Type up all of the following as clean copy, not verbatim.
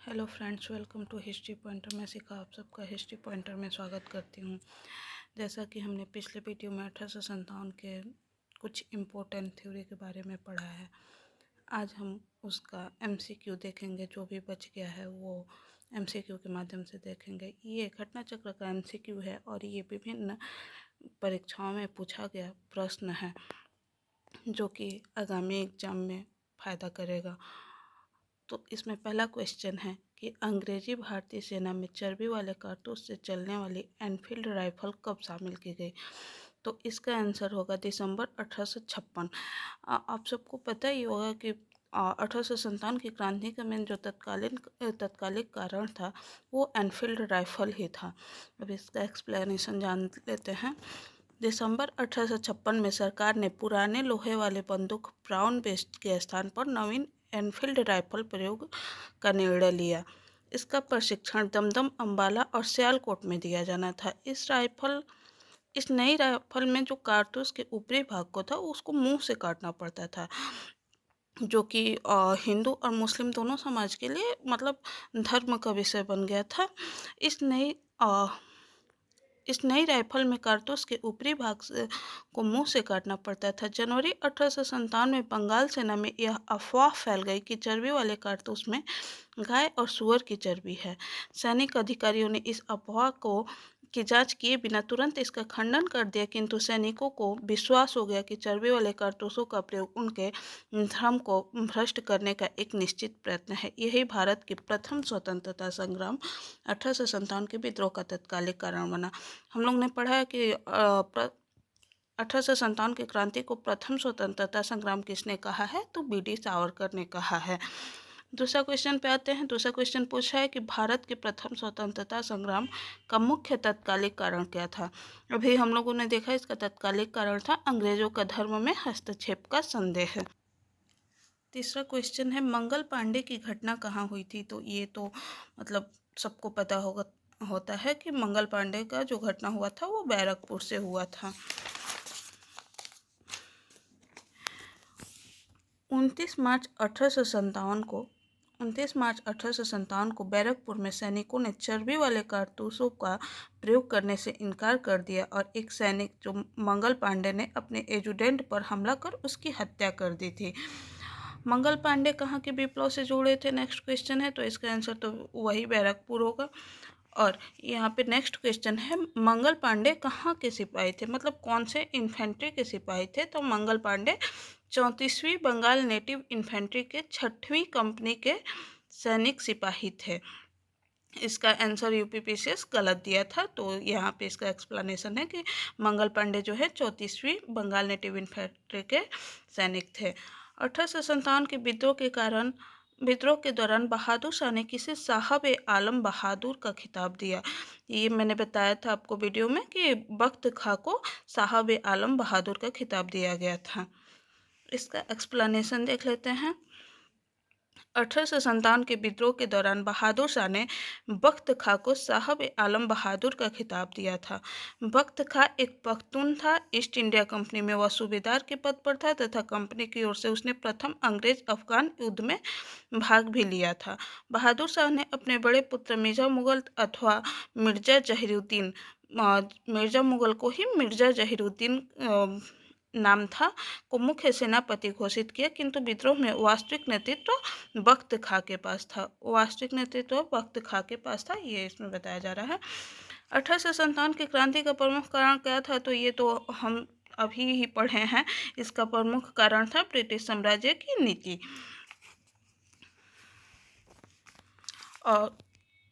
Hello friends, welcome to history pointer. मैं सिखा आप सबका हिस्ट्री पॉइंटर में स्वागत करती हूँ। जैसा कि हमने पिछले वीडियो में 1857 के कुछ इम्पोर्टेंट थ्योरी के बारे में पढ़ा है, आज हम उसका एमसीक्यू देखेंगे। जो भी बच गया है वो एमसीक्यू के माध्यम से देखेंगे। ये घटना चक्र का एमसीक्यू है और ये विभिन्न परीक्षाओं में पूछा गया प्रश्न है जो कि आगामी एग्जाम में फ़ायदा करेगा। तो इसमें पहला क्वेश्चन है कि अंग्रेजी भारतीय सेना में चर्बी वाले कारतूस से चलने वाली एनफील्ड राइफल कब शामिल की गई? तो इसका आंसर होगा दिसंबर 1856। आप सबको पता ही होगा कि 1857 की क्रांति का मेन जो तत्कालिक कारण था वो एनफील्ड राइफल ही था। अब इसका एक्सप्लेनेशन जान लेते हैं। दिसंबर 1856 में सरकार ने पुराने लोहे वाले बंदूक ब्राउन बेस्ट के स्थान पर नवीन एनफील्ड राइफल प्रयोग का निर्णय लिया। इसका प्रशिक्षण दमदम, अंबाला और सियालकोट में दिया जाना था। इस नई राइफल में जो कारतूस के ऊपरी भाग को था उसको मुंह से काटना पड़ता था, जो कि हिंदू और मुस्लिम दोनों समाज के लिए मतलब धर्म का विषय बन गया था। इस नई राइफल में कारतूस के ऊपरी भाग को मुंह से काटना पड़ता था। जनवरी 1857 में बंगाल सेना में यह अफवाह फैल गई कि चर्बी वाले कारतूस में गाय और सुअर की चर्बी है। सैनिक अधिकारियों ने इस अफवाह की जांच किए बिना तुरंत इसका खंडन कर दिया, किंतु सैनिकों को विश्वास हो गया कि चर्बी वाले कारतूसों का प्रयोग उनके धर्म को भ्रष्ट करने का एक निश्चित प्रयत्न है। यही भारत की प्रथम स्वतंत्रता संग्राम 1857 के विद्रोह का तत्कालिक कारण बना। हम लोग ने पढ़ा है कि 1857 की क्रांति को प्रथम स्वतंत्रता संग्राम किसने कहा है? तो बीडी सावरकर ने कहा है। दूसरा क्वेश्चन पे आते हैं। दूसरा क्वेश्चन पूछा है कि भारत के प्रथम स्वतंत्रता संग्राम का मुख्य तत्कालिक कारण क्या था? अभी हम लोगों ने देखा इसका तत्कालिक कारण था अंग्रेजों का धर्म में हस्तक्षेप का संदेह। तीसरा क्वेश्चन है मंगल पांडे की घटना कहाँ हुई थी? तो ये तो मतलब सबको पता होता है कि मंगल पांडे का जो घटना हुआ था वो बैरकपुर से हुआ था। 29 मार्च 1857 को बैरकपुर में सैनिकों ने चर्बी वाले कारतूसों का प्रयोग करने से इनकार कर दिया और एक सैनिक जो मंगल पांडे ने अपने एजुडेंट पर हमला कर उसकी हत्या कर दी थी। मंगल पांडे कहाँ के विप्लव से जुड़े थे? नेक्स्ट क्वेश्चन है, तो इसका आंसर तो वही बैरकपुर होगा। और यहाँ पे नेक्स्ट क्वेश्चन है मंगल पांडे कहाँ के सिपाही थे, मतलब कौन से इन्फेंट्री के सिपाही थे? तो मंगल पांडे 34वीं बंगाल नेटिव इन्फेंट्री के 6वीं कंपनी के सैनिक सिपाही थे। इसका आंसर यूपीपीसीएस गलत दिया था, तो यहाँ पे इसका एक्सप्लेनेशन है कि मंगल पांडे जो है 34वीं बंगाल नेटिव इन्फेंट्री के सैनिक थे। 1857 के विद्रोह के दौरान बहादुर शाह ने किसे साहब ए आलम बहादुर का खिताब दिया? ये मैंने बताया था आपको वीडियो में कि बख्त खां को साहब ए आलम बहादुर का खिताब दिया गया था। इसका एक्सप्लेनेशन देख लेते हैं। 1857 के विद्रोह के दौरान बहादुर शाह ने बख्त खां को साहब ए आलम बहादुर का खिताब दिया था। बख्त खां एक पख्तून था। ईस्ट इंडिया कंपनी में वह सूबेदार के पद पर था तथा कंपनी की ओर से उसने प्रथम अंग्रेज अफगान युद्ध में भाग भी लिया था। बहादुर शाह ने अपने बड़े पुत्र मिर्जा मुगल अथवा मिर्जा मुगल को ही मिर्जा जहीरुद्दीन नाम था को मुख्य सेनापति घोषित किया, किंतु विद्रोह में वास्तविक नेतृत्व बख्त खां के पास था। ये इसमें बताया जा रहा है। 1857 की क्रांति का प्रमुख कारण क्या था? तो ये तो हम अभी ही पढ़े हैं। इसका प्रमुख कारण था ब्रिटिश साम्राज्य की नीति। और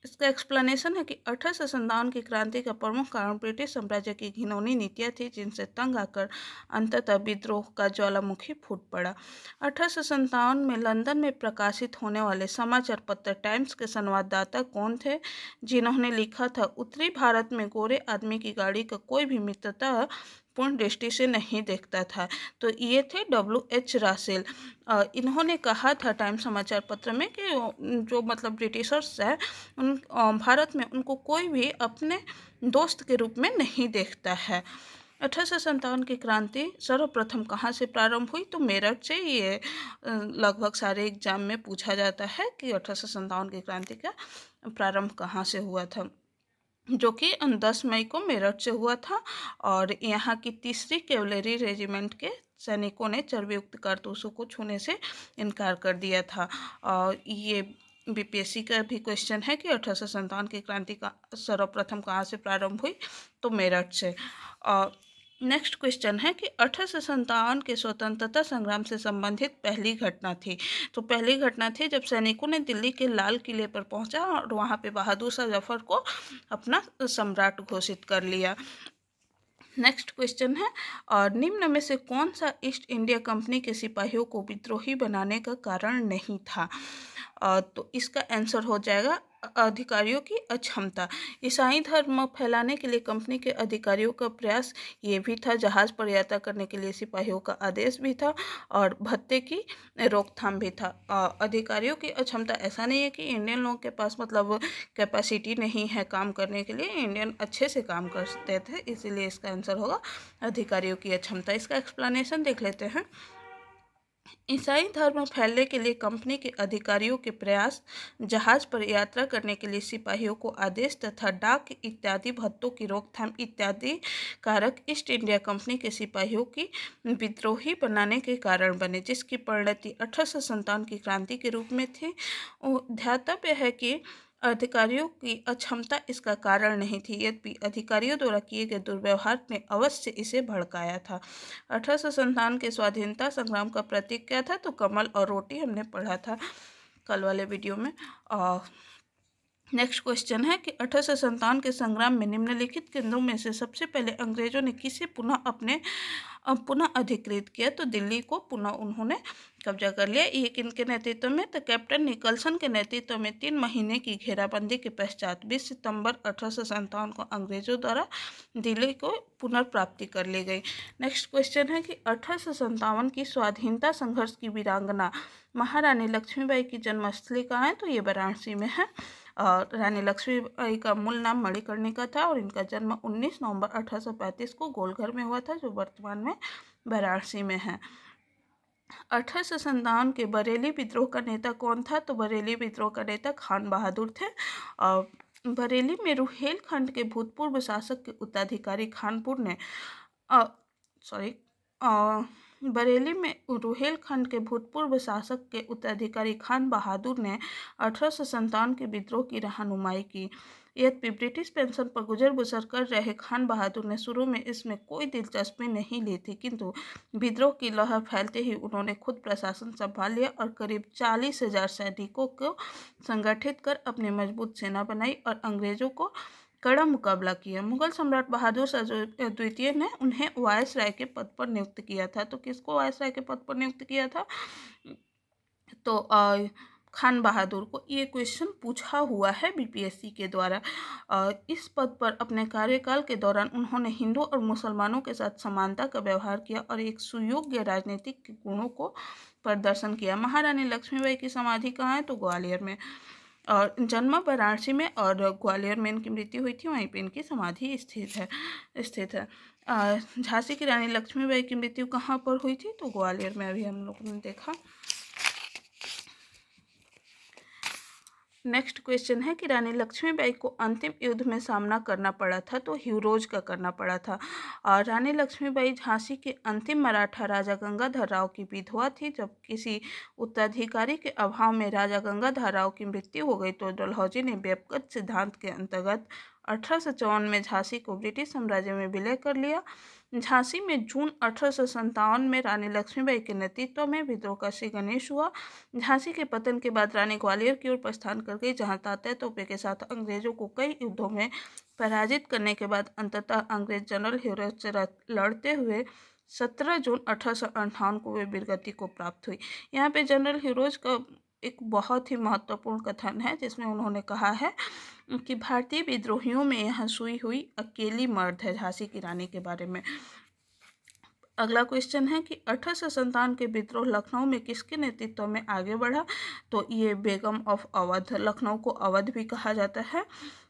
इसका एक्सप्लेनेशन है कि 1857 की क्रांति का प्रमुख कारण ब्रिटिश साम्राज्य की घिनौनी नीतियाँ थी, जिनसे तंग आकर अंततः विद्रोह का ज्वालामुखी फूट पड़ा। 1857 में लंदन में प्रकाशित होने वाले समाचार पत्र टाइम्स के संवाददाता कौन थे, जिन्होंने लिखा था उत्तरी भारत में गोरे आदमी की गाड़ी का कोई भी मित्रता पूर्ण दृष्टि से नहीं देखता था? तो ये थे WH रासेल। इन्होंने कहा था टाइम समाचार पत्र में कि जो मतलब ब्रिटिशर्स हैं भारत में उनको कोई भी अपने दोस्त के रूप में नहीं देखता है। 1857 की क्रांति सर्वप्रथम कहाँ से प्रारंभ हुई? तो मेरठ से। ये लगभग सारे एग्जाम में पूछा जाता है कि 1857 की क्रांति का प्रारंभ कहाँ से हुआ था, जो कि 10 मई को मेरठ से हुआ था। और यहाँ की 3री कैवलरी रेजिमेंट के सैनिकों ने चर्बीयुक्त कारतूसों को छूने से इनकार कर दिया था। और ये बीपीएससी का भी क्वेश्चन है कि 1857 की क्रांति का सर्वप्रथम कहाँ से प्रारंभ हुई? तो मेरठ से। और नेक्स्ट क्वेश्चन है कि 1857 के स्वतंत्रता संग्राम से संबंधित पहली घटना थी। तो पहली घटना थी जब सैनिकों ने दिल्ली के लाल किले पर पहुंचा और वहां पे बहादुर शाह जफर को अपना सम्राट घोषित कर लिया। नेक्स्ट क्वेश्चन है, और निम्न में से कौन सा ईस्ट इंडिया कंपनी के सिपाहियों को विद्रोही बनाने का कारण नहीं था? तो इसका आंसर हो जाएगा अधिकारियों की अक्षमता। ईसाई धर्म फैलाने के लिए कंपनी के अधिकारियों का प्रयास ये भी था। जहाज पर यात्रा करने के लिए सिपाहियों का आदेश भी था और भत्ते की रोकथाम भी था। अधिकारियों की अक्षमता, ऐसा नहीं है कि इंडियन लोगों के पास मतलब कैपेसिटी नहीं है काम करने के लिए, इंडियन अच्छे से काम करते थे, इसीलिए इसका आंसर होगा अधिकारियों की अक्षमता। इसका एक्सप्लेनेशन देख लेते हैं। ईसाई धर्म फैलने के लिए कंपनी के अधिकारियों के प्रयास, जहाज पर यात्रा करने के लिए सिपाहियों को आदेश तथा डाक इत्यादि भत्तों की रोकथाम इत्यादि कारक ईस्ट इंडिया कंपनी के सिपाहियों की विद्रोही बनाने के कारण बने, जिसकी परिणति 1857 की क्रांति के रूप में थी। ध्यातव्य है कि अधिकारियों की अक्षमता इसका कारण नहीं थी, यद्यपि अधिकारियों द्वारा किए गए दुर्व्यवहार ने अवश्य इसे भड़काया था। 1857 के स्वाधीनता संग्राम का प्रतीक क्या था? तो कमल और रोटी हमने पढ़ा था कल वाले वीडियो में। नेक्स्ट क्वेश्चन है कि 1857 के संग्राम में निम्नलिखित केंद्रों में से सबसे पहले अंग्रेजों ने किसे पुनः अधिकृत किया? तो दिल्ली को पुनः उन्होंने कब्जा कर लिया। ये किनके नेतृत्व में? तो कैप्टन निकलसन के नेतृत्व में 3 महीने की घेराबंदी के पश्चात 20 सितंबर 1857 को अंग्रेजों द्वारा दिल्ली को पुनर्प्राप्ति कर ली गई। नेक्स्ट क्वेश्चन है कि 1857 की स्वाधीनता संघर्ष की वीरांगना महारानी लक्ष्मीबाई की जन्मस्थली कहाँ है? तो ये वाराणसी में है। और रानी लक्ष्मीबाई का मूल नाम मणिकर्णिका था और इनका जन्म 19 नवंबर 1835 को गोलघर में हुआ था, जो वर्तमान में वाराणसी में है। 1857 के बरेली विद्रोह का नेता कौन था? तो बरेली विद्रोह का नेता खान बहादुर थे। और बरेली में रुहेलखंड के भूतपूर्व शासक के उत्तराधिकारी खानपुर ने बरेली में रुहेलखंड के भूतपूर्व शासक के उत्तराधिकारी खान बहादुर ने 1857 के विद्रोह की रहनुमाई की। यद्यपि ब्रिटिश पेंशन पर गुजर बसर कर रहे खान बहादुर ने शुरू में इसमें कोई दिलचस्पी नहीं ली थी, किंतु विद्रोह की लहर फैलते ही उन्होंने खुद प्रशासन संभाल लिया और करीब 40,000 सैनिकों को संगठित कर अपनी मजबूत सेना बनाई और अंग्रेजों को कड़ा मुकाबला किया। मुगल सम्राट बहादुर शाह द्वितीय ने उन्हें वायसराय के पद पर नियुक्त किया था। तो किसको वायसराय के पद पर नियुक्त किया था? तो खान बहादुर को। ये क्वेश्चन पूछा हुआ है बीपीएससी के द्वारा। इस पद पर अपने कार्यकाल के दौरान उन्होंने हिंदू और मुसलमानों के साथ समानता का व्यवहार किया और एक सुयोग्य राजनीतिक गुणों को प्रदर्शन किया। महारानी लक्ष्मीबाई की समाधि कहाँ है? तो ग्वालियर में। और जन्म वाराणसी में और ग्वालियर में इनकी मृत्यु हुई थी, वहीं पे इनकी समाधि स्थित है। झांसी की रानी लक्ष्मीबाई की मृत्यु कहाँ पर हुई थी? तो ग्वालियर में, अभी हम लोगों ने देखा। नेक्स्ट क्वेश्चन है कि रानी लक्ष्मीबाई को अंतिम युद्ध में सामना करना पड़ा था, तो ह्यूरोज का करना पड़ा था। और रानी लक्ष्मीबाई झांसी के अंतिम मराठा राजा गंगाधर राव की विधवा थी। जब किसी उत्तराधिकारी के अभाव में राजा गंगाधर राव की मृत्यु हो गई तो डलहौजी ने व्यक्तिगत सिद्धांत के अंतर्गत 1854 में झांसी को ब्रिटिश साम्राज्य में विलय कर लिया। झांसी में जून 1857 में रानी लक्ष्मीबाई के नेतृत्व में विद्रोह का श्री गणेश हुआ। झांसी के पतन के बाद रानी ग्वालियर की ओर प्रस्थान कर गई, जहां तात्या तोपे के साथ अंग्रेजों को कई युद्धों में पराजित करने के बाद अंततः अंग्रेज जनरल ह्यूरोज से लड़ते हुए 17 जून 1858 को वे वीरगति को प्राप्त हुई। यहाँ पे जनरल ह्यूरोज का एक बहुत ही महत्वपूर्ण कथन है, जिसमें उन्होंने कहा है कि भारतीय विद्रोहियों में यह सुई हुई अकेली मर्द है, झांसी की रानी के बारे में। अगला क्वेश्चन है कि 1857 के विद्रोह लखनऊ में किसके नेतृत्व में आगे बढ़ा? तो ये बेगम ऑफ अवध, लखनऊ को अवध भी कहा जाता है,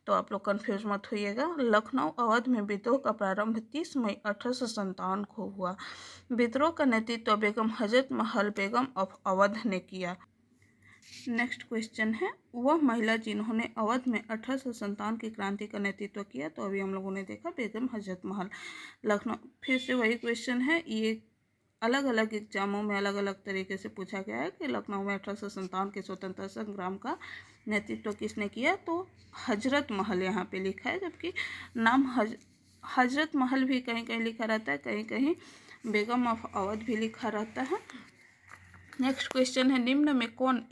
तो आप लोग कंफ्यूज मत होइएगा। लखनऊ अवध में विद्रोह का प्रारंभ 30 मई 1857 को हुआ। विद्रोह का नेतृत्व बेगम हजरत महल बेगम ऑफ अवध ने किया। नेक्स्ट क्वेश्चन है, वह महिला जिन्होंने अवध में 1857 की क्रांति का नेतृत्व किया? तो अभी हम लोगों ने देखा बेगम हजरत महल। लखनऊ, फिर से वही क्वेश्चन है, ये अलग अलग एग्जामों में अलग अलग तरीके से पूछा गया है कि लखनऊ में 1857 के स्वतंत्रता संग्राम का नेतृत्व किसने किया? तो हजरत महल यहाँ पे लिखा है, जबकि नाम हजरत महल भी कहीं कहीं लिखा रहता है, कहीं कहीं बेगम ऑफ अवध भी लिखा रहता है। नेक्स्ट क्वेश्चन है, निम्न में कौन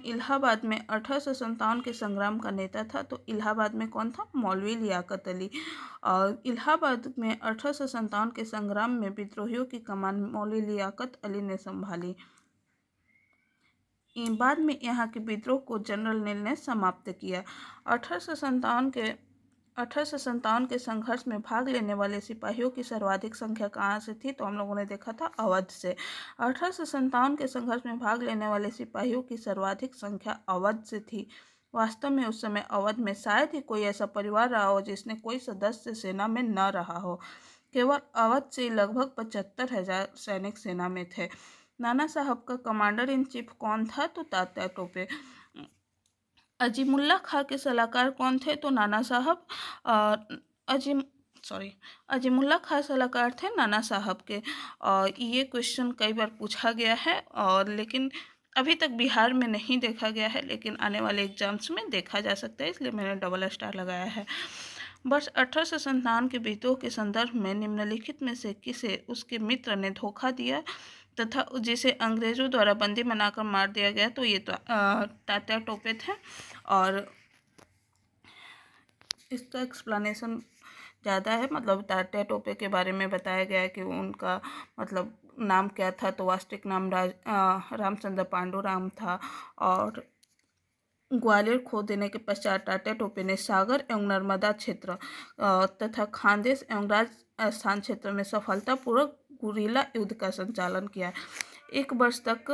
इलाहाबाद में 1857 के संग्राम का नेता था? तो इलाहाबाद में कौन था? मौलवी लियाकत अली। और इलाहाबाद में 1857 के संग्राम में विद्रोहियों की कमान मौलवी लियाकत अली ने संभाली। बाद में यहाँ के विद्रोह को जनरल नील ने समाप्त किया। 1857 के संघर्ष में भाग लेने वाले सिपाहियों की सर्वाधिक संख्या कहाँ से थी? तो हम लोगों ने देखा था अवध से। 1857 के संघर्ष में भाग लेने वाले सिपाहियों की सर्वाधिक संख्या अवध से थी। वास्तव में उस समय अवध में शायद ही कोई ऐसा परिवार रहा हो जिसने कोई सदस्य सेना में न रहा हो। केवल अवध से लगभग 75,000 सैनिक सेना में थे। नाना साहब का कमांडर इन चीफ कौन था? तो तात्या टोपे। अजीमुल्ला खां के सलाहकार कौन थे? तो नाना साहब। अजीमुल्ला खां सलाहकार थे नाना साहब के। और ये क्वेश्चन कई बार पूछा गया है, और लेकिन अभी तक बिहार में नहीं देखा गया है, लेकिन आने वाले एग्जाम्स में देखा जा सकता है, इसलिए मैंने डबल स्टार लगाया है। वर्ष 1857 के विद्रोह के संदर्भ में निम्नलिखित में से किसे उसके मित्र ने धोखा दिया तथा जिसे अंग्रेजों द्वारा बंदी बनाकर मार दिया गया? तो ये तात्या टोपे थे। और इसका एक्सप्लेनेशन ज़्यादा है, मतलब तात्या टोपे के बारे में बताया गया है कि उनका मतलब नाम क्या था। तो वास्तविक नाम रामचंद्र पांडुराम था। और ग्वालियर खो देने के पश्चात तात्या टोपे ने सागर एवं नर्मदा क्षेत्र तथा खानदेश एवं राजस्थान क्षेत्र में सफलतापूर्वक गुरिल्ला युद्ध का संचालन किया। 1 वर्ष तक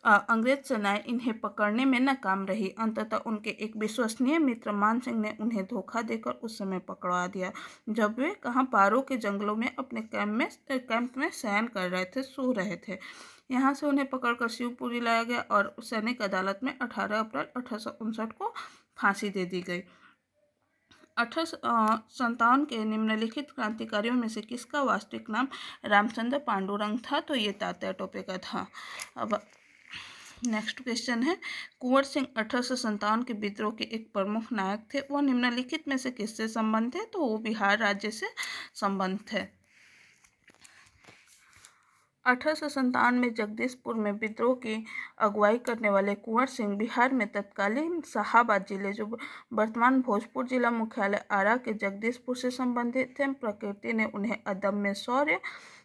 अंग्रेज सेनाएं इन्हें पकड़ने में नाकाम रही। अंततः उनके एक विश्वसनीय मित्र मान सिंह ने उन्हें धोखा देकर उस समय पकड़वा दिया, जब वे कहाँ पारो के जंगलों में अपने कैंप में शयन कर रहे थे, सो रहे थे। यहाँ से उन्हें पकड़कर शिवपुरी लाया गया और सैनिक अदालत में 18 अप्रैल 1859 को फांसी दे दी गई। 1857 के निम्नलिखित क्रांतिकारियों में से किसका वास्तविक नाम रामचंद्र पांडुरंग था? तो ये तात्या टोपे का था। अब नेक्स्ट क्वेश्चन है, कुंवर सिंह 1857 के विद्रोह के एक प्रमुख नायक थे, वह निम्नलिखित में से किससे संबंध थे? तो वो बिहार राज्य से संबंध थे। 1857 में जगदीशपुर में विद्रोह की अगुवाई करने वाले कुंवर सिंह बिहार में तत्कालीन शाहाबाद जिले, जो वर्तमान भोजपुर जिला मुख्यालय आरा के जगदीशपुर से संबंधित थे। प्रकृति ने उन्हें अदम्य शौर्य,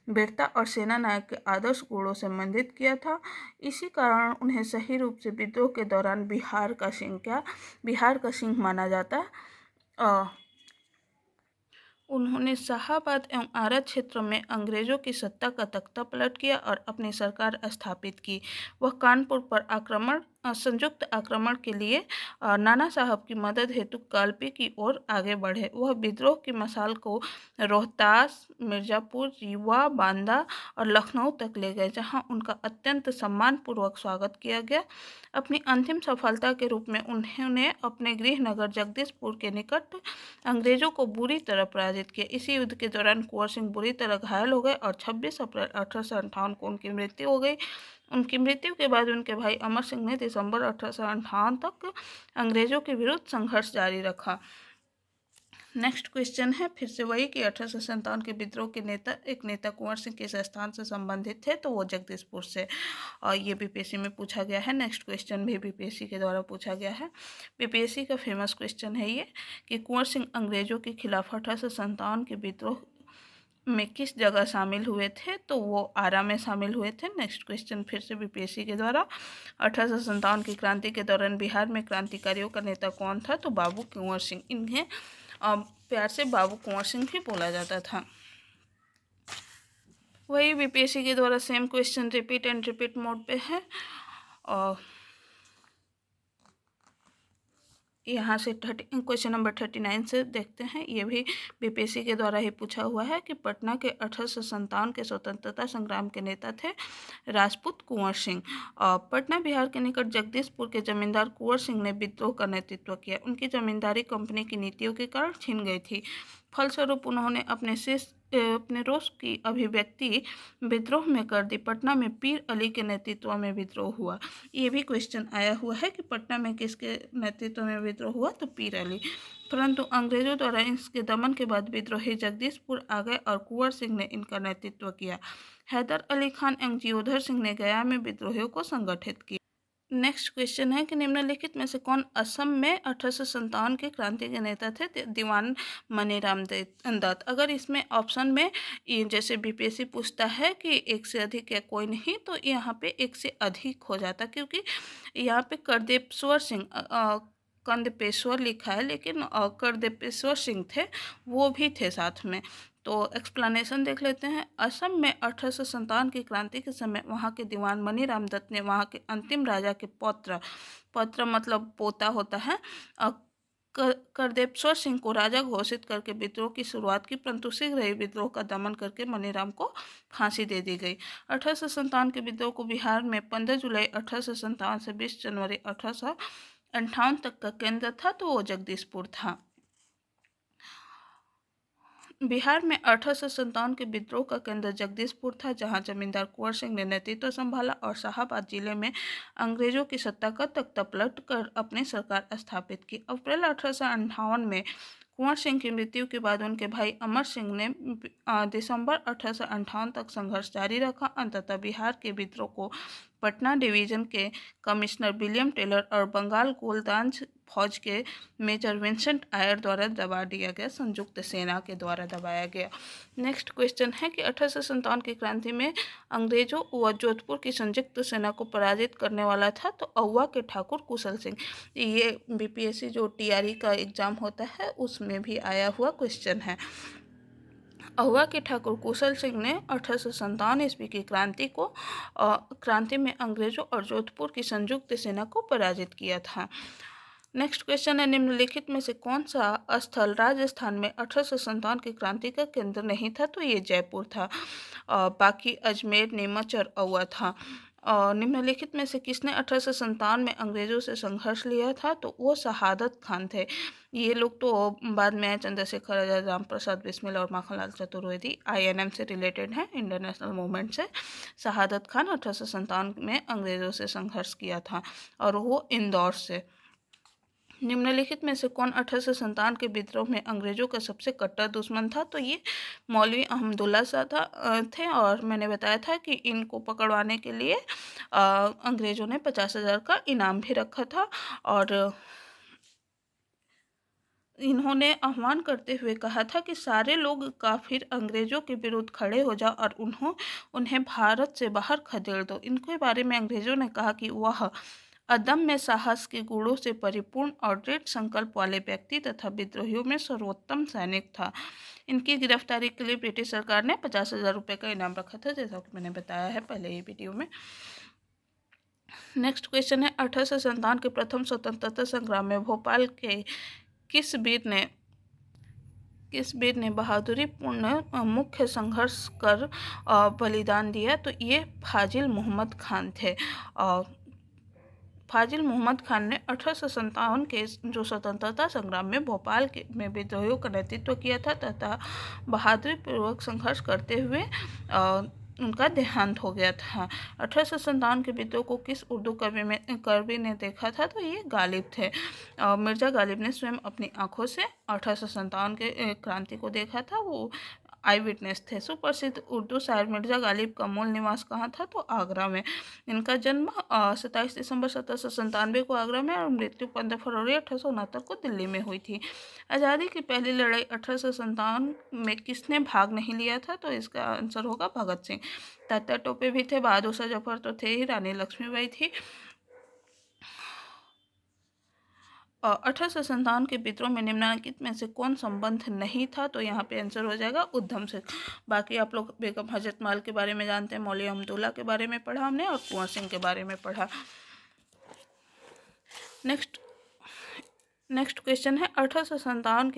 वीरता और सेना नायक के आदर्श गुणों से मंडित किया था। इसी कारण उन्हें सही रूप से विद्रोह के दौरान बिहार का सिंह माना जाता। उन्होंने शाहाबाद एवं आरा क्षेत्र में अंग्रेजों की सत्ता का तख्ता पलट किया और अपनी सरकार स्थापित की। वह कानपुर पर संयुक्त आक्रमण के लिए नाना साहब की मदद हेतु कालपी की ओर आगे बढ़े। वह विद्रोह की मशाल को रोहतास, मिर्जापुर, रीवा, बांदा और लखनऊ तक ले गए, जहां उनका अत्यंत सम्मानपूर्वक स्वागत किया गया। अपनी अंतिम सफलता के रूप में उन्होंने अपने गृहनगर जगदीशपुर के निकट अंग्रेजों को बुरी तरह पराजित किया। इसी युद्ध के दौरान कुंवर सिंह बुरी तरह घायल हो गए और 26 अप्रैल 1858 को उनकी मृत्यु हो गई। उनकी मृत्यु के बाद उनके भाई अमर सिंह ने दिसंबर 1858 तक अंग्रेजों के विरुद्ध संघर्ष जारी रखा। नेक्स्ट क्वेश्चन है फिर से वही कि 1857 के विद्रोह के नेता कुंवर सिंह किस स्थान से संबंधित थे? तो वो जगदीशपुर से। और ये बीपीएससी में पूछा गया है। नेक्स्ट क्वेश्चन भी बीपीएससी के द्वारा पूछा गया है। बीपीएससी का फेमस क्वेश्चन है ये कि कुंवर सिंह अंग्रेजों के खिलाफ 1857 के विद्रोह में किस जगह शामिल हुए थे? तो वो आरा में शामिल हुए थे। नेक्स्ट क्वेश्चन फिर से बीपीएससी के द्वारा, 1857 की क्रांति के दौरान बिहार में क्रांतिकारियों का नेता कौन था? तो बाबू कुंवर सिंह। इन्हें प्यार से बाबू कुंवर सिंह भी बोला जाता था। वही बीपीएससी के द्वारा same question repeat and repeat mode पे है। और यहाँ से क्वेश्चन नंबर 39 से देखते हैं। ये भी बीपीएससी के द्वारा ही पूछा हुआ है कि पटना के 1857 के स्वतंत्रता संग्राम के नेता थे राजपूत कुंवर सिंह। पटना बिहार के निकट जगदीशपुर के जमींदार कुंवर सिंह ने विद्रोह का नेतृत्व किया। उनकी जमींदारी कंपनी की नीतियों के कारण छिन गई थी। फलस्वरूप उन्होंने अपने रोष की अभिव्यक्ति विद्रोह में कर दी। पटना में पीर अली के नेतृत्व में विद्रोह हुआ। ये भी क्वेश्चन आया हुआ है कि पटना में किसके नेतृत्व में विद्रोह हुआ, तो पीर अली। परंतु अंग्रेजों द्वारा इसके दमन के बाद विद्रोही जगदीशपुर आ गए और कुंवर सिंह ने इनका नेतृत्व किया। हैदर अली खान एवं जियोधर सिंह ने गया में विद्रोहियों को संगठित किया। नेक्स्ट क्वेश्चन है कि निम्नलिखित में से कौन असम में 1857 के क्रांति के नेता थे? दीवान मनीराम दत्त। अगर इसमें ऑप्शन में जैसे बीपीएससी पूछता है कि एक से अधिक या कोई नहीं, तो यहाँ पे एक से अधिक हो जाता, क्योंकि यहाँ पे करदेपेश्वर सिंह कंदपेश्वर लिखा है, लेकिन करदेपेश्वर सिंह थे, वो भी थे साथ में। तो एक्सप्लेनेशन देख लेते हैं। असम में 1857 की क्रांति के समय वहाँ के दीवान मनीराम दत्त ने वहाँ के अंतिम राजा के पौत्र मतलब पोता होता है, करदेपेश्वर सिंह को राजा घोषित करके विद्रोह की शुरुआत की, परंतु शीघ्र ही विद्रोह का दमन करके मनीराम को फांसी दे दी गई। 1857 के विद्रोह को बिहार में 15 जुलाई 1857 से 20 जनवरी 1858 तक का केंद्र था, तो वो जगदीशपुर था। बिहार में 1857 के विद्रोह का केंद्र जगदीशपुर था, जहां जमींदार कुंवर सिंह ने नेतृत्व संभाला और शाहाबाद जिले में अंग्रेजों की सत्ता का तख्ता पलट कर अपनी सरकार स्थापित की। अप्रैल 1858 में कुंवर सिंह की मृत्यु के बाद उनके भाई अमर सिंह ने दिसंबर 1858 तक संघर्ष जारी रखा। अंततः बिहार के विद्रोह को पटना डिवीजन के कमिश्नर विलियम टेलर और बंगाल गोलदाज फौज के मेजर विंसेंट आयर द्वारा दबा दिया गया, संयुक्त सेना के द्वारा दबाया गया। नेक्स्ट क्वेश्चन है कि 1857 की क्रांति में अंग्रेजों व जोधपुर की संयुक्त सेना को पराजित करने वाला था, तो अहुआ के ठाकुर कुशल सिंह। ये बीपीएससी जो टीआरई का एग्जाम होता है उसमें भी आया हुआ क्वेश्चन है। अहुआ के ठाकुर कुशल सिंह ने 1857 ईस्वी की क्रांति में अंग्रेजों और जोधपुर की संयुक्त सेना को पराजित किया था। नेक्स्ट क्वेश्चन है, निम्नलिखित में से कौन सा स्थल राजस्थान में 1857 की क्रांति का केंद्र नहीं था? तो ये जयपुर था। बाकी अजमेर, नीमच और अहुआ था। निम्नलिखित में से किसने 1857 में अंग्रेजों से संघर्ष लिया था? तो वो शहादत खान थे। ये लोग तो बाद में चंद्रशेखर आजाद, राम प्रसाद बिस्मिल और माखनलाल चतुर्वेदी आईएनएम से रिलेटेड हैं, इंडियन नेशनल मूवमेंट से। शहादत खान 1857 में अंग्रेजों से संघर्ष किया था और वो इंदौर से। निम्नलिखित में से कौन 1857 के विद्रोह में अंग्रेजों का सबसे कट्टर दुश्मन था? तो ये मौलवी अहमदुल्ला शाह थे, और मैंने बताया था कि इनको पकड़वाने के लिए अंग्रेजों ने 50,000 का इनाम भी रखा था। और इन्होंने आह्वान करते हुए कहा था कि सारे लोग काफिर अंग्रेजों के विरुद्ध खड़े हो जाओ और उन्हें भारत से बाहर खदेड़ दो। इनके बारे में अंग्रेजों ने कहा कि वह अदम्य साहस के गुणों से परिपूर्ण और दृढ़ संकल्प वाले व्यक्ति तथा विद्रोहियों में सर्वोत्तम सैनिक था। इनकी गिरफ्तारी के लिए ब्रिटिश सरकार ने 50,000 रुपये का इनाम रखा था, जैसा कि मैंने बताया है पहले ही वीडियो में। नेक्स्ट क्वेश्चन है, 1857 के प्रथम स्वतंत्रता संग्राम में भोपाल के किस वीर ने बहादुरी पूर्ण मुख्य संघर्ष कर बलिदान दिया? तो ये फाजिल मोहम्मद खान थे। फाजिल मोहम्मद खान ने 1857 के जो स्वतंत्रता संग्राम में भोपाल में विद्रोहियों का नेतृत्व किया था तथा बहादुरी पूर्वक संघर्ष करते हुए उनका देहांत हो गया था। 1857 के विद्रोह को किस उर्दू कवि ने देखा था? तो ये गालिब थे। मिर्ज़ा गालिब ने स्वयं अपनी आंखों से 1857 के क्रांति को देखा था, वो आई विटनेस थे। सुप्रसिद्ध उर्दू शायर मिर्ज़ा गालिब का मूल निवास कहाँ था? तो आगरा में। इनका जन्म 27 दिसंबर 1797 को आगरा में और मृत्यु 15 फरवरी 1869 को दिल्ली में हुई थी। आज़ादी की पहली लड़ाई 1857 में किसने भाग नहीं लिया था? तो इसका आंसर होगा भगत सिंह। तात्या टोपे भी थे, बहादुर शाह जफर तो थे ही, रानी लक्ष्मीबाई थी। और 1857 के विद्रोह में निम्नलिखित में से कौन संबंध नहीं था, तो यहाँ पे आंसर हो जाएगा उद्धम सिंह। बाकी आप लोग बेगम हजरत महल के बारे में जानते हैं, मौलवी अहमदुल्ला के बारे में पढ़ा हमने और कुंवर सिंह के बारे में पढ़ा। नेक्स्ट क्वेश्चन है 1857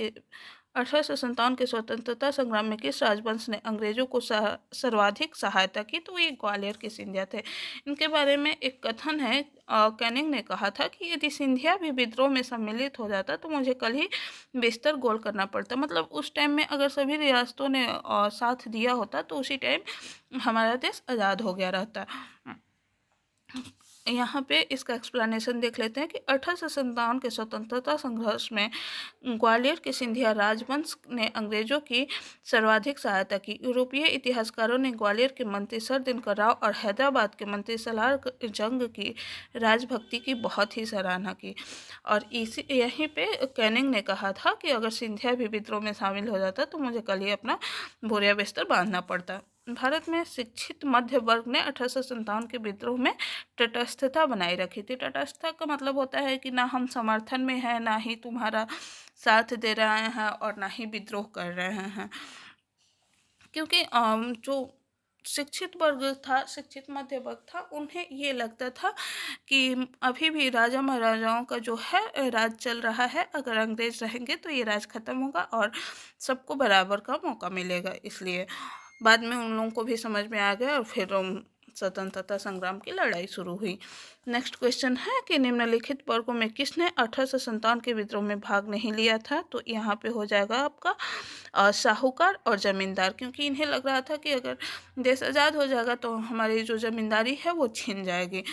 के स्वतंत्रता संग्राम में किस राजवंश ने अंग्रेजों को सर्वाधिक सहायता की, तो ये ग्वालियर के सिंधिया थे। इनके बारे में एक कथन है, कैनिंग ने कहा था कि यदि सिंधिया भी विद्रोह में सम्मिलित हो जाता तो मुझे कल ही बिस्तर गोल करना पड़ता। मतलब उस टाइम में अगर सभी रियासतों ने साथ दिया होता तो उसी टाइम हमारा देश आज़ाद हो गया रहता। यहाँ पे इसका एक्सप्लेनेशन देख लेते हैं कि 1857 के स्वतंत्रता संघर्ष में ग्वालियर के सिंधिया राजवंश ने अंग्रेजों की सर्वाधिक सहायता की। यूरोपीय इतिहासकारों ने ग्वालियर के मंत्री सर दिनकर राव और हैदराबाद के मंत्री सलार जंग की राजभक्ति की बहुत ही सराहना की। और इसी यहीं पे कैनिंग ने कहा था कि अगर सिंधिया भी विद्रोह में शामिल हो जाता तो मुझे कल ही अपना बोरिया बिस्तर बांधना पड़ता। भारत में शिक्षित मध्य वर्ग ने 1857 के विद्रोह में तटस्थता बनाए रखी थी। तटस्थता का मतलब होता है कि ना हम समर्थन में हैं, ना ही तुम्हारा साथ दे रहे हैं और ना ही विद्रोह कर रहे हैं। क्योंकि जो शिक्षित वर्ग था, शिक्षित मध्य वर्ग था, उन्हें ये लगता था कि अभी भी राजा महाराजाओं का जो है राज चल रहा है, अगर अंग्रेज रहेंगे तो ये राज खत्म होगा और सबको बराबर का मौका मिलेगा। इसलिए बाद में उन लोगों को भी समझ में आ गया और फिर स्वतंत्रता संग्राम की लड़ाई शुरू हुई। नेक्स्ट क्वेश्चन है कि निम्नलिखित वर्गों में किसने 1857 के विद्रोह में भाग नहीं लिया था, तो यहाँ पे हो जाएगा आपका साहूकार और जमींदार, क्योंकि इन्हें लग रहा था कि अगर देश आज़ाद हो जाएगा तो हमारी जो जमींदारी है वो छिन जाएगी।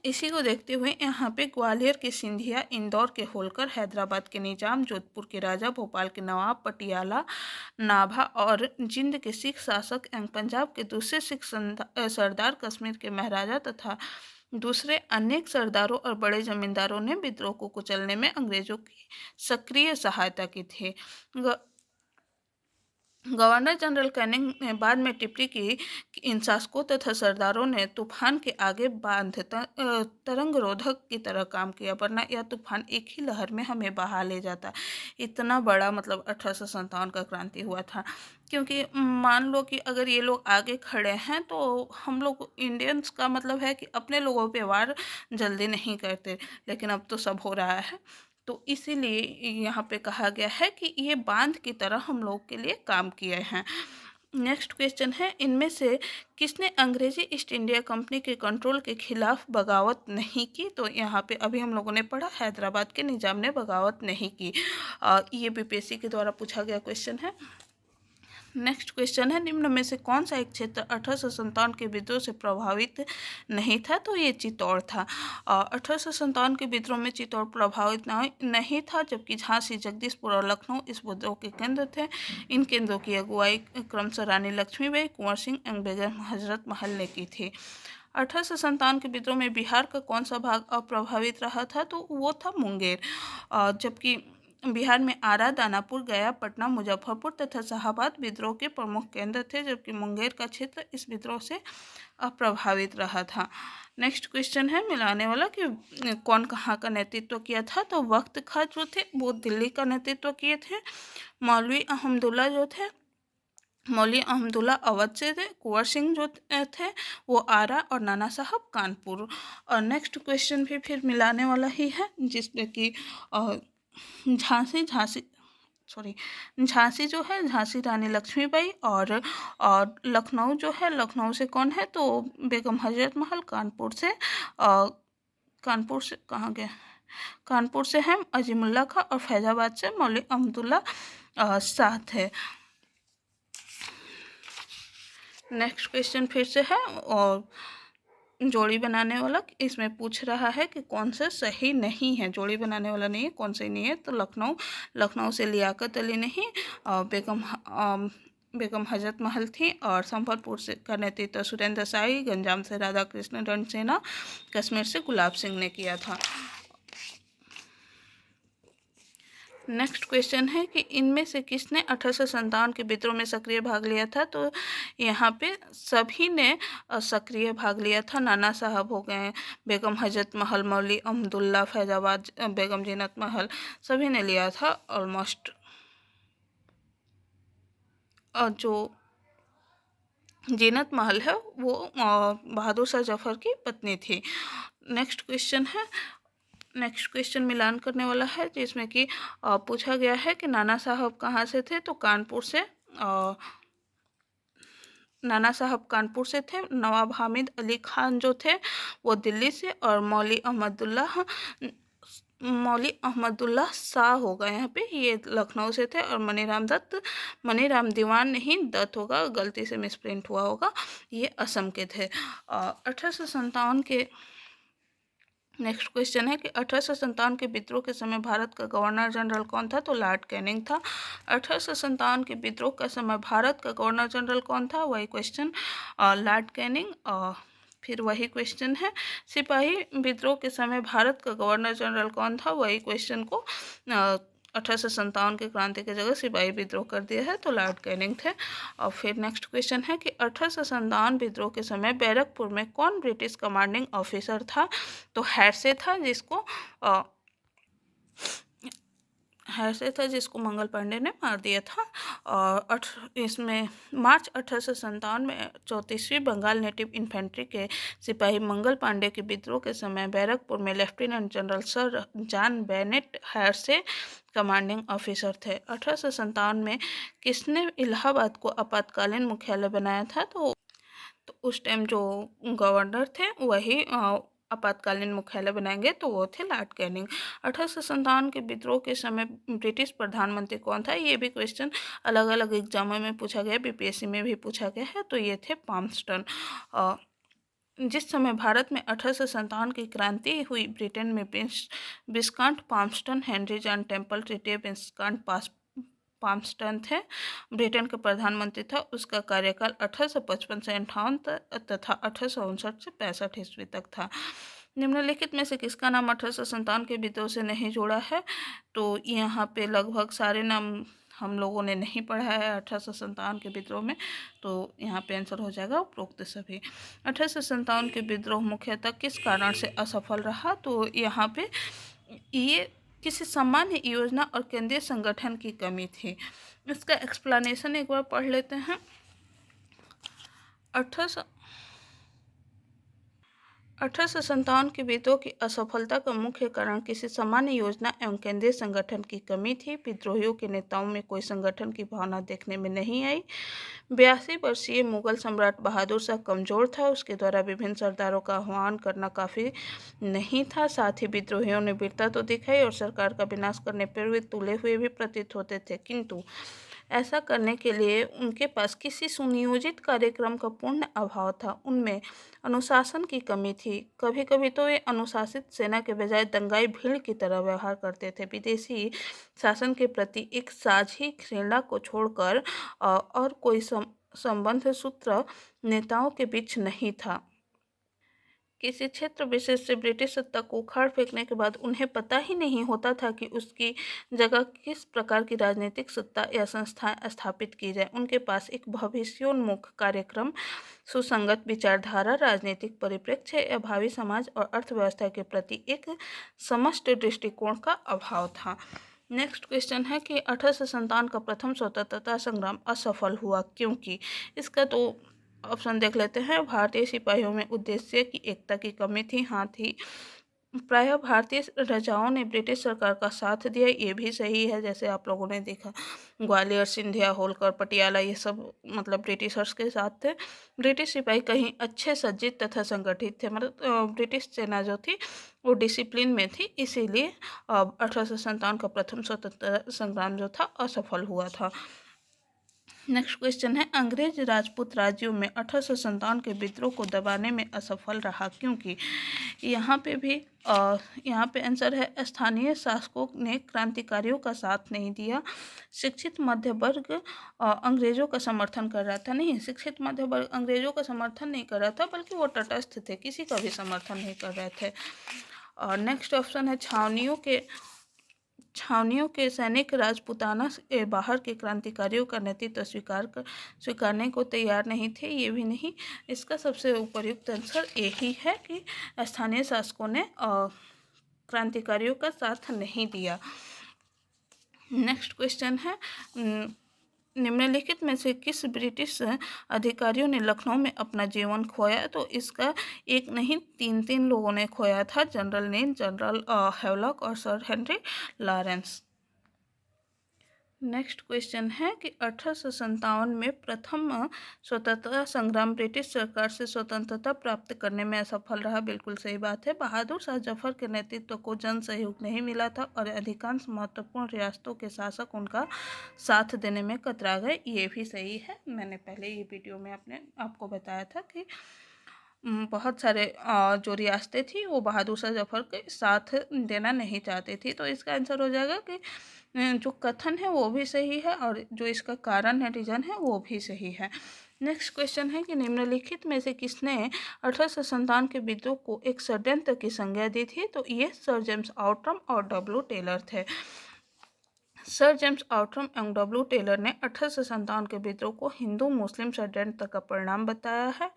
इसी को देखते हुए यहाँ पे ग्वालियर के सिंधिया, इंदौर के होलकर, हैदराबाद के निजाम, जोधपुर के राजा, भोपाल के नवाब, पटियाला, नाभा और जिंद के सिख शासक एवं पंजाब के दूसरे सिख सरदार, कश्मीर के महाराजा तथा दूसरे अनेक सरदारों और बड़े जमींदारों ने विद्रोह को कुचलने में अंग्रेजों की सक्रिय सहायता की थी। गवर्नर जनरल कैनिंग ने बाद में टिप्पणी की कि इन शासकों तथा सरदारों ने तूफान के आगे बांध तरंग रोधक की तरह काम किया, वरना यह तूफान एक ही लहर में हमें बहा ले जाता। इतना बड़ा मतलब 1857 का क्रांति हुआ था। क्योंकि मान लो कि अगर ये लोग आगे खड़े हैं तो हम लोग इंडियंस का मतलब है कि अपने लोगों पे वार जल्दी नहीं करते, लेकिन अब तो सब हो रहा है, तो इसीलिए यहाँ पे कहा गया है कि ये बांध की तरह हम लोग के लिए काम किए हैं। नेक्स्ट क्वेश्चन है, इनमें से किसने अंग्रेजी ईस्ट इंडिया कंपनी के कंट्रोल के खिलाफ बगावत नहीं की, तो यहाँ पे अभी हम लोगों ने पढ़ा हैदराबाद के निजाम ने बगावत नहीं की। ये बीपीएससी के द्वारा पूछा गया क्वेश्चन है। नेक्स्ट क्वेश्चन है, निम्न में से कौन सा एक क्षेत्र 1857 के विद्रोह से प्रभावित नहीं था, तो ये चित्तौड़ था। 1857 के विद्रोह में चित्तौड़ प्रभावित नहीं था, जबकि झांसी, जगदीशपुर और लखनऊ इस विद्रोह के केंद्र थे। इन केंद्रों की अगुवाई क्रमशः रानी लक्ष्मीबाई, कुंवर सिंह एवं बेगम हजरत महल ने की थी। 1857 के विद्रोह में बिहार का कौन सा भाग अप्रभावित रहा था, तो वो था मुंगेर। जबकि बिहार में आरा, दानापुर, गया, पटना, मुजफ्फरपुर तथा शाहाबाद विद्रोह के प्रमुख केंद्र थे, जबकि मुंगेर का क्षेत्र इस विद्रोह से अप्रभावित रहा था। नेक्स्ट क्वेश्चन है मिलाने वाला कि कौन कहाँ का नेतृत्व किया था, तो वक्त खां जो थे वो दिल्ली का नेतृत्व किए थे। मौलवी अहमदुल्ला जो थे, मौलवी अहमदुल्ला अवध से थे। कुंवर सिंह जो थे वो आरा और नाना साहब कानपुर। और नेक्स्ट क्वेश्चन भी फिर मिलाने वाला ही है, जिसमें कि झांसी जो है, झांसी रानी लक्ष्मीबाई, और लखनऊ जो है, लखनऊ से कौन है, तो बेगम हजरत महल। कानपुर से कहाँ गए, कानपुर से है अजीमुल्ला खां, और फैजाबाद से मौलवी अहमदुल्ला शाह थे। नेक्स्ट क्वेश्चन फिर से है और जोड़ी बनाने वाला, इसमें पूछ रहा है कि कौन सा सही नहीं है। जोड़ी बनाने वाला नहीं है, कौन सही नहीं है, तो लखनऊ से लियाकत अली नहीं, बेगम हजरत महल थी, और संबलपुर से का नेतृत्व सुरेंद्र शाही, गंजाम से राधा कृष्ण रणसेना, कश्मीर से गुलाब सिंह ने किया था। नेक्स्ट क्वेश्चन है कि इनमें से किसने 1857 के विद्रोह में सक्रिय भाग लिया था। तो यहाँ पे सभी ने सक्रिय भाग लिया था। नाना साहब हो गए, बेगम हजरत महल, मौली अहमदुल्ला, फैजाबाद बेगम जीनत महल, सभी ने लिया था ऑलमोस्ट। जो जीनत महल है वो बहादुर शाह जफर की पत्नी थी। नेक्स्ट क्वेश्चन मिलान करने वाला है, जिसमें कि पूछा गया है कि नाना साहब कहाँ से थे। तो कानपुर से नाना साहब कानपुर से थे। नवाब हामिद अली खान जो थे वो दिल्ली से, और मौली अहमदुल्ला शाह होगा यहाँ पे, ये लखनऊ से थे। और मनीराम दीवान नहीं, दत्त होगा, गलती से मिसप्रिंट हुआ होगा, ये असम के थे। 1857 के नेक्स्ट क्वेश्चन है कि 1857 के विद्रोह के समय भारत का गवर्नर जनरल कौन था। तो लॉर्ड कैनिंग था। 1857 के विद्रोह के समय भारत का गवर्नर जनरल कौन था, वही क्वेश्चन, लॉर्ड कैनिंग। फिर वही क्वेश्चन है, सिपाही विद्रोह के समय भारत का गवर्नर जनरल कौन था, वही क्वेश्चन को 1857 के क्रांति की जगह सिपाही विद्रोह कर दिया है, तो लॉर्ड कैनिंग थे। और फिर नेक्स्ट क्वेश्चन है कि 1857 विद्रोह के समय बैरकपुर में कौन ब्रिटिश कमांडिंग ऑफिसर था। तो हैरसे था जिसको मंगल पांडे ने मार दिया था। और इसमें मार्च 1857 में 34वीं बंगाल नेटिव इन्फेंट्री के सिपाही मंगल पांडे के विद्रोह के समय बैरकपुर में lieutenant general sir John Bennet Hearsey commanding officer थे। 1857 में किसने इलाहाबाद को आपातकालीन मुख्यालय बनाया था। तो उस टाइम जो गवर्नर थे वही आपातकालीन मुख्यालय बनाएंगे, तो वो थे लॉर्ड कैनिंग। 1857 के विद्रोह के समय ब्रिटिश प्रधानमंत्री कौन था। ये भी क्वेश्चन अलग अलग एग्जामों में पूछा गया, बीपीएससी में भी पूछा गया है। तो ये थे पाम्स्टन। जिस समय भारत में 1857 की क्रांति हुई, ब्रिटेन में विस्काउंट पाम्स्टन हेनरी जॉन टेम्पल तृतीय विस्काउंट पाम्स्टन थे, ब्रिटेन का प्रधानमंत्री था। उसका कार्यकाल 1855 से 58 तथा 1859 से 65 ईस्वी तक था। निम्नलिखित में से किसका नाम 1857 के विद्रोह से नहीं जोड़ा है। तो यहाँ पे लगभग सारे नाम हम लोगों ने नहीं पढ़ा है 1857 के विद्रोह में, तो यहाँ पे आंसर हो जाएगा उपरोक्त सभी। 1857 के विद्रोह मुख्यतः किस कारण से असफल रहा। तो यहाँ पे ये किसी सामान्य योजना और केंद्रीय संगठन की कमी थी। इसका एक्सप्लेनेशन एक बार पढ़ लेते हैं। 1857 के विद्रोह की असफलता का मुख्य कारण किसी सामान्य योजना एवं केंद्रीय संगठन की कमी थी। विद्रोहियों के नेताओं में कोई संगठन की भावना देखने में नहीं आई। 82 वर्षीय मुगल सम्राट बहादुर शाह कमजोर था, उसके द्वारा विभिन्न सरदारों का आह्वान करना काफ़ी नहीं था। साथ ही विद्रोहियों ने वीरता तो दिखाई और सरकार का विनाश करने पर वे तुले हुए भी प्रतीत होते थे, किंतु ऐसा करने के लिए उनके पास किसी सुनियोजित कार्यक्रम का पूर्ण अभाव था। उनमें अनुशासन की कमी थी। कभी कभी तो वे अनुशासित सेना के बजाय दंगाई भीड़ की तरह व्यवहार करते थे। विदेशी शासन के प्रति एक साझी घृणा को छोड़कर और कोई संबंध सूत्र नेताओं के बीच नहीं था। किसी क्षेत्र विशेष से ब्रिटिश सत्ता को उखाड़ फेंकने के बाद उन्हें पता ही नहीं होता था कि उसकी जगह किस प्रकार की राजनीतिक सत्ता या संस्थाएं स्थापित की जाए। उनके पास एक भविष्योन्मुख कार्यक्रम, सुसंगत विचारधारा, राजनीतिक परिप्रेक्ष्य या भावी समाज और अर्थव्यवस्था के प्रति एक समष्टि दृष्टिकोण का अभाव था। नेक्स्ट क्वेश्चन है कि 1857 का प्रथम स्वतंत्रता संग्राम असफल हुआ क्योंकि। इसका तो ऑप्शन देख लेते हैं। भारतीय सिपाहियों में उद्देश्य की एकता की कमी थी। हाँ थी। प्रायः भारतीय राजाओं ने ब्रिटिश सरकार का साथ दिया, ये भी सही है। जैसे आप लोगों ने देखा ग्वालियर, सिंधिया, होलकर, पटियाला, ये सब मतलब ब्रिटिशर्स के साथ थे। ब्रिटिश सिपाही कहीं अच्छे सज्जित तथा संगठित थे, मतलब ब्रिटिश सेना जो थी वो डिसिप्लिन में थी, इसीलिए 1857 का प्रथम स्वतंत्रता संग्राम जो था असफल हुआ था। नेक्स्ट क्वेश्चन है, अंग्रेज राजपूत राज्यों में 1857 के विद्रोह को दबाने में असफल रहा क्योंकि। यहाँ पे आंसर है, स्थानीय शासकों ने क्रांतिकारियों का साथ नहीं दिया। शिक्षित मध्य वर्ग अंग्रेजों का समर्थन कर रहा था। नहीं, शिक्षित मध्य वर्ग अंग्रेजों का समर्थन नहीं कर रहा था, बल्कि वो तटस्थ थे, किसी का भी समर्थन नहीं कर रहे थे। और नेक्स्ट ऑप्शन है, छावनियों के छावनियों के सैनिक राजपूताना के बाहर के क्रांतिकारियों का नेतृत्व स्वीकारने को तैयार नहीं थे। ये भी नहीं, इसका सबसे उपयुक्त आंसर यही है कि स्थानीय शासकों ने क्रांतिकारियों का साथ नहीं दिया। नेक्स्ट क्वेश्चन है, निम्नलिखित में से किस ब्रिटिश अधिकारियों ने लखनऊ में अपना जीवन खोया? तो इसका एक नहीं, तीन लोगों ने खोया था, जनरल नील, जनरल हैवलॉक और sir Henry Lawrence. Next question है कि 1857 में प्रथम स्वतंत्रता संग्राम ब्रिटिश सरकार से स्वतंत्रता प्राप्त करने में असफल रहा। बिल्कुल सही बात है। बहादुर शाह जफर के नेतृत्व को जन सहयोग नहीं मिला था और अधिकांश महत्वपूर्ण रियासतों के शासक उनका साथ देने में कतरा गए। ये भी सही है। मैंने पहले ये वीडियो में आपको बताया था कि बहुत सारे जो रियासतें थी वो बहादुर शाह जफर के साथ देना नहीं चाहती थी। तो इसका आंसर हो जाएगा कि जो कथन है वो भी सही है और जो इसका कारण है, रीजन है, वो भी सही है। नेक्स्ट क्वेश्चन है कि निम्नलिखित में से किसने 1857 के विद्रोह को एक षड्यंत्र की संज्ञा दी थी? तो ये सर जेम्स आउट्रम और डब्ल्यू टेलर थे। सर जेम्स आउट्रम एवं डब्ल्यू टेलर ने 1857 के विद्रोह को हिंदू मुस्लिम षड्यंत्र का परिणाम बताया है।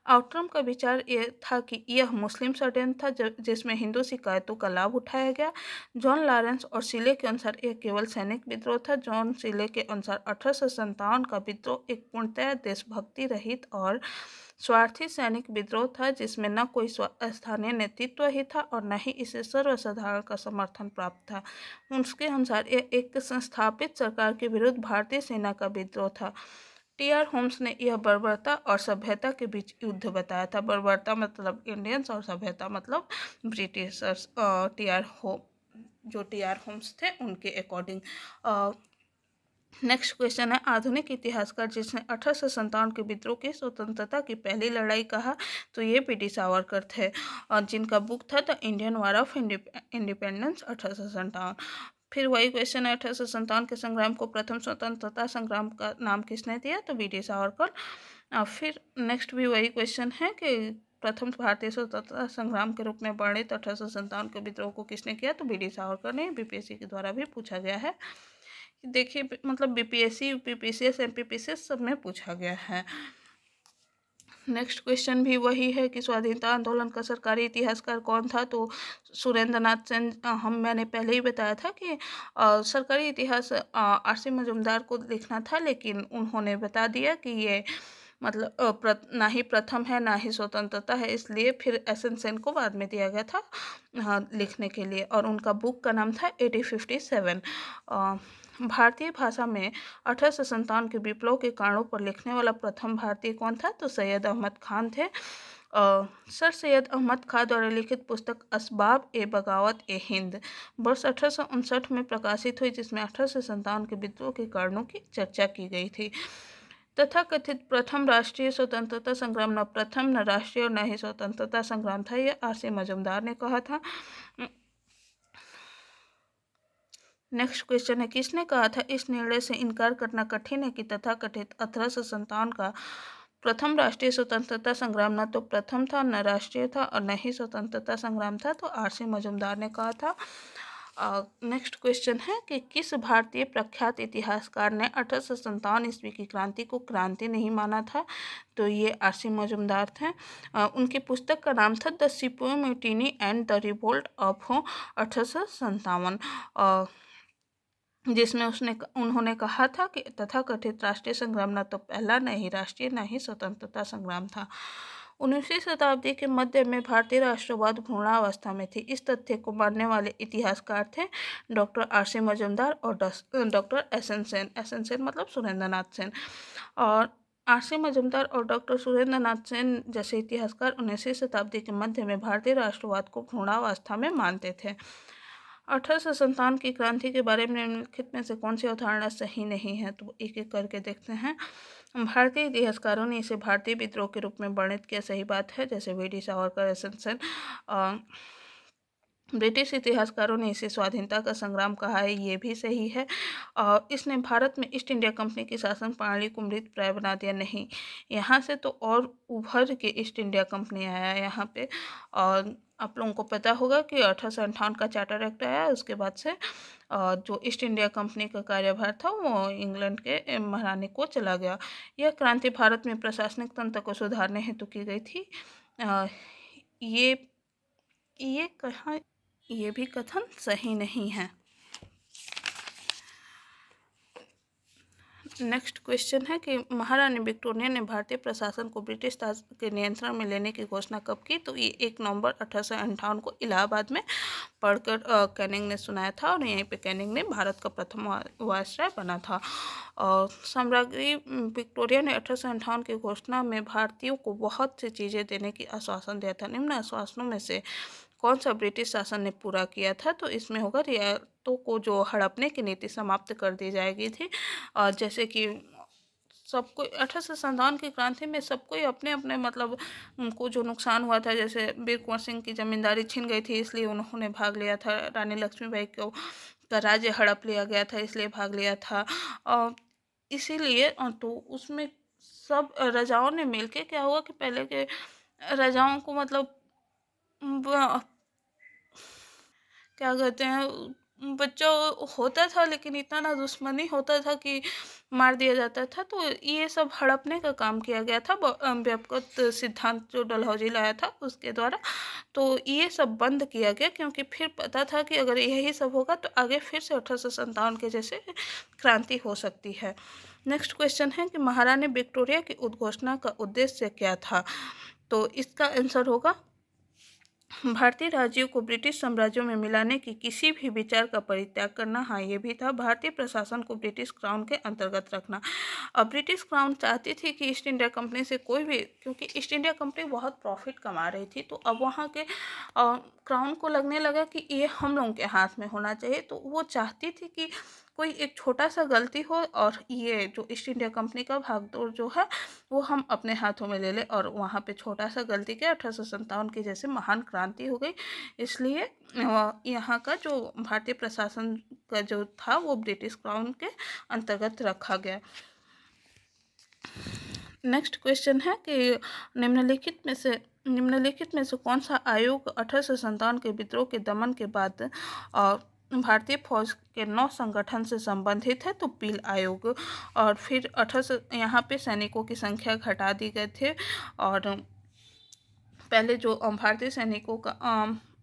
आउट्रम का विचार यह था कि यह मुस्लिम षड्यंत्र था जिसमें हिंदू शिकायतों का लाभ उठाया गया। जॉन लॉरेंस और सिले के अनुसार यह केवल सैनिक विद्रोह था। जॉन सिले के अनुसार 1857 का विद्रोह एक पूर्णतया देशभक्ति रहित और स्वार्थी सैनिक विद्रोह था जिसमें न कोई स्थानीय नेतृत्व ही था और न ही इसे सर्वसाधारण का समर्थन प्राप्त था। उसके अनुसार यह एक संस्थापित सरकार के विरुद्ध भारतीय सेना का विद्रोह था। टी.आर. होम्स ने यह बर्बरता और सभ्यता के बीच युद्ध बताया था। बर्बरता मतलब इंडियंस और सभ्यता मतलब ब्रिटिशर्स। टी.आर. होम्स थे उनके अकॉर्डिंग। नेक्स्ट क्वेश्चन है, आधुनिक इतिहासकार जिसने 1857 के विद्रोह की स्वतंत्रता की पहली लड़ाई कहा? तो ये पी.टी. सावरकर थे और जिनका बुक था the Indian war of independence 1857। फिर वही क्वेश्चन है, 1857 के संग्राम को प्रथम स्वतंत्रता संग्राम का नाम किसने दिया? तो बी.टी. सावरकर। फिर नेक्स्ट भी वही क्वेश्चन है कि प्रथम भारतीय स्वतंत्रता संग्राम के रूप में वर्णित 1857 के विद्रोह को किसने किया? तो बी.डी. सावरकर ने। बीपीएससी के द्वारा भी पूछा गया है। देखिए मतलब बीपीएससी, यूपीपीसीएस, एमपीपीसीएस सब में पूछा गया है। नेक्स्ट क्वेश्चन भी वही है कि स्वाधीनता आंदोलन का सरकारी इतिहासकार कौन था? तो सुरेंद्र नाथ सेन। मैंने पहले ही बताया था कि सरकारी इतिहास आर.सी. मजूमदार को लिखना था, लेकिन उन्होंने बता दिया कि ये मतलब ना ही प्रथम है ना ही स्वतंत्रता है, इसलिए फिर एस.एन. सेन को बाद में दिया गया था लिखने के लिए और उनका बुक का नाम था 1857। भारतीय भाषा में 1857 के विप्लव के कारणों पर लिखने वाला प्रथम भारतीय कौन था? तो सैयद अहमद खान थे। सर सैयद अहमद खान द्वारा लिखित पुस्तक असबाब ए बगावत ए हिंद वर्ष 1859 में प्रकाशित हुई, जिसमें 1857 के विद्रोह के कारणों की चर्चा की गई थी। तथा कथित प्रथम राष्ट्रीय स्वतंत्रता संग्राम न प्रथम, न राष्ट्रीय और न ही स्वतंत्रता संग्राम था, यह आर.सी. मजूमदार ने कहा था। नेक्स्ट क्वेश्चन है, किसने कहा था इस निर्णय से इनकार करना कठिन है कि तथाकथित 1857 का प्रथम राष्ट्रीय स्वतंत्रता संग्राम न तो प्रथम था, न राष्ट्रीय था और न ही स्वतंत्रता संग्राम था? तो आर.सी. मजूमदार ने कहा था। नेक्स्ट क्वेश्चन है कि किस भारतीय प्रख्यात इतिहासकार ने 1857 ईस्वी की क्रांति को क्रांति नहीं माना था? तो ये आर.सी. मजूमदार थे। उनकी पुस्तक का नाम था the sepoy mutiny and the revolt of 1857, जिसमें उन्होंने कहा था कि तथाकथित राष्ट्रीय संग्राम न तो पहला, न ही राष्ट्रीय, न ही स्वतंत्रता संग्राम था। 19वीं शताब्दी के मध्य में भारतीय राष्ट्रवाद भ्रूणावस्था में थी। इस तथ्य को मानने वाले इतिहासकार थे डॉक्टर आर.सी. मजूमदार और डॉक्टर एस.एन. सेन। एस.एन. सेन मतलब सुरेंद्र नाथ सेन। और आर.सी. मजूमदार और डॉक्टर सुरेंद्र नाथ सेन जैसे इतिहासकार 19वीं शताब्दी के मध्य में भारतीय राष्ट्रवाद को भ्रूणावस्था में मानते थे। 1857 की क्रांति के बारे में निम्नलिखित में से कौन सी अवधारणा सही नहीं है? तो एक एक करके देखते हैं। भारतीय इतिहासकारों ने इसे भारतीय विद्रोह के रूप में वर्णित किया, सही बात है, जैसे VD. Savarkar, SN. Sen. British इतिहासकारों ने इसे स्वाधीनता का संग्राम कहा है, ये भी सही है। और इसने भारत में ईस्ट इंडिया कंपनी की शासन प्रणाली को मृतप्राय बना दिया, नहीं। यहाँ से तो और उभर के ईस्ट इंडिया कंपनी आया यहाँ पे। और आप लोगों को पता होगा कि 1858 का चार्टर एक्ट आया, उसके बाद से जो ईस्ट इंडिया कंपनी का कार्यभार था वो इंग्लैंड के महारानी को चला गया। यह क्रांति भारत में प्रशासनिक तंत्र को सुधारने हेतु की गई थी। अ, ये ये कहाँ ये भी कथन सही नहीं है। नेक्स्ट क्वेश्चन है कि महारानी विक्टोरिया ने भारतीय प्रशासन को ब्रिटिश ताज के नियंत्रण में लेने की घोषणा कब की? तो ये 1 नवंबर 1858 को इलाहाबाद में पढ़कर कैनिंग ने सुनाया था, और यहीं पे कैनिंग ने भारत का प्रथम वायसराय बना था। और सम्राज्ञी विक्टोरिया ने 1858 की घोषणा में भारतीयों को बहुत सी चीज़ें देने की आश्वासन दिया था। निम्न आश्वासनों में से कौन सा ब्रिटिश शासन ने पूरा किया था? तो इसमें होगा रियायतों को जो हड़पने की नीति समाप्त कर दी जाएगी थी। और जैसे कि सबको 1857 की क्रांति में सबको ही अपने अपने मतलब उनको जो नुकसान हुआ था, जैसे वीर कुंवर सिंह की जमींदारी छिन गई थी इसलिए उन्होंने भाग लिया था, रानी लक्ष्मीबाई को का राज्य हड़प लिया गया था इसलिए भाग लिया था। और इसीलिए तो उसमें सब राजाओं ने मिलके क्या हुआ कि पहले के राजाओं को मतलब क्या कहते हैं, बच्चा होता था लेकिन इतना ना दुश्मनी होता था कि मार दिया जाता था। तो ये सब हड़पने का काम किया गया था, व्यापक सिद्धांत जो डलहौजी लाया था उसके द्वारा। तो ये सब बंद किया गया क्योंकि फिर पता था कि अगर यही सब होगा तो आगे फिर से 1857 के जैसे क्रांति हो सकती है। नेक्स्ट क्वेश्चन है कि महारानी विक्टोरिया की उद्घोषणा का उद्देश्य क्या था? तो इसका आंसर होगा भारतीय राज्यों को ब्रिटिश साम्राज्यों में मिलाने की किसी भी विचार का परित्याग करना। हाँ, ये भी था भारतीय प्रशासन को ब्रिटिश क्राउन के अंतर्गत रखना। अब ब्रिटिश क्राउन चाहती थी कि ईस्ट इंडिया कंपनी से कोई भी, क्योंकि ईस्ट इंडिया कंपनी बहुत प्रॉफिट कमा रही थी, तो अब वहाँ के क्राउन को लगने लगा कि ये हम लोगों के हाथ में होना चाहिए। तो वो चाहती थी कि कोई एक छोटा सा गलती हो और ये जो ईस्ट इंडिया कंपनी का भागदौड़ जो है वो हम अपने हाथों में ले लें। और वहाँ पे छोटा सा गलती के 1857 की जैसे महान क्रांति हो गई। इसलिए यहाँ का जो भारतीय प्रशासन का जो था वो ब्रिटिश क्राउन के अंतर्गत रखा गया। नेक्स्ट क्वेश्चन है कि निम्नलिखित में से कौन सा आयोग 1857 के विद्रोह के दमन के बाद और भारतीय फौज के 9 संगठन से संबंधित है? तो पील आयोग। और फिर यहाँ पे सैनिकों की संख्या घटा दी गए थे, और पहले जो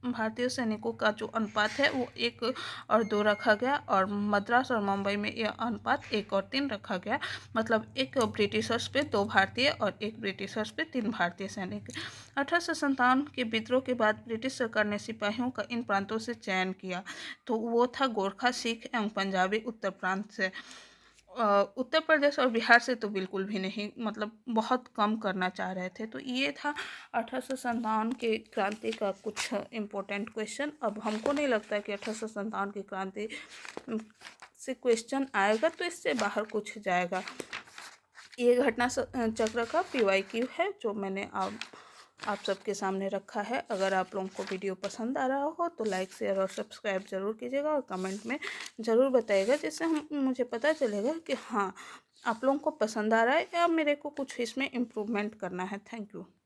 भारतीय सैनिकों का जो अनुपात है वो 1 और 2 रखा गया, और मद्रास और मुंबई में यह अनुपात 1 और 3 रखा गया। मतलब 1 ब्रिटिशर्स पे 2 भारतीय और 1 ब्रिटिशर्स पे 3 भारतीय सैनिक। 1857 के विद्रोह के बाद ब्रिटिश सरकार ने सिपाहियों का इन प्रांतों से चयन किया, तो वो था गोरखा, सिख एवं पंजाबी उत्तर प्रांत से। उत्तर प्रदेश और बिहार से तो बिल्कुल भी नहीं, मतलब बहुत कम करना चाह रहे थे। तो ये था 1857 के क्रांति का कुछ इम्पोर्टेंट क्वेश्चन। अब हमको नहीं लगता कि 1857 की क्रांति से क्वेश्चन आएगा, तो इससे बाहर कुछ जाएगा। ये घटना चक्र का PYQ है जो मैंने आप सबके सामने रखा है। अगर आप लोगों को वीडियो पसंद आ रहा हो तो लाइक, शेयर और सब्सक्राइब ज़रूर कीजिएगा, और कमेंट में ज़रूर बताइएगा, जिससे मुझे पता चलेगा कि हाँ आप लोगों को पसंद आ रहा है या मेरे को कुछ इसमें इम्प्रूवमेंट करना है। Thank you.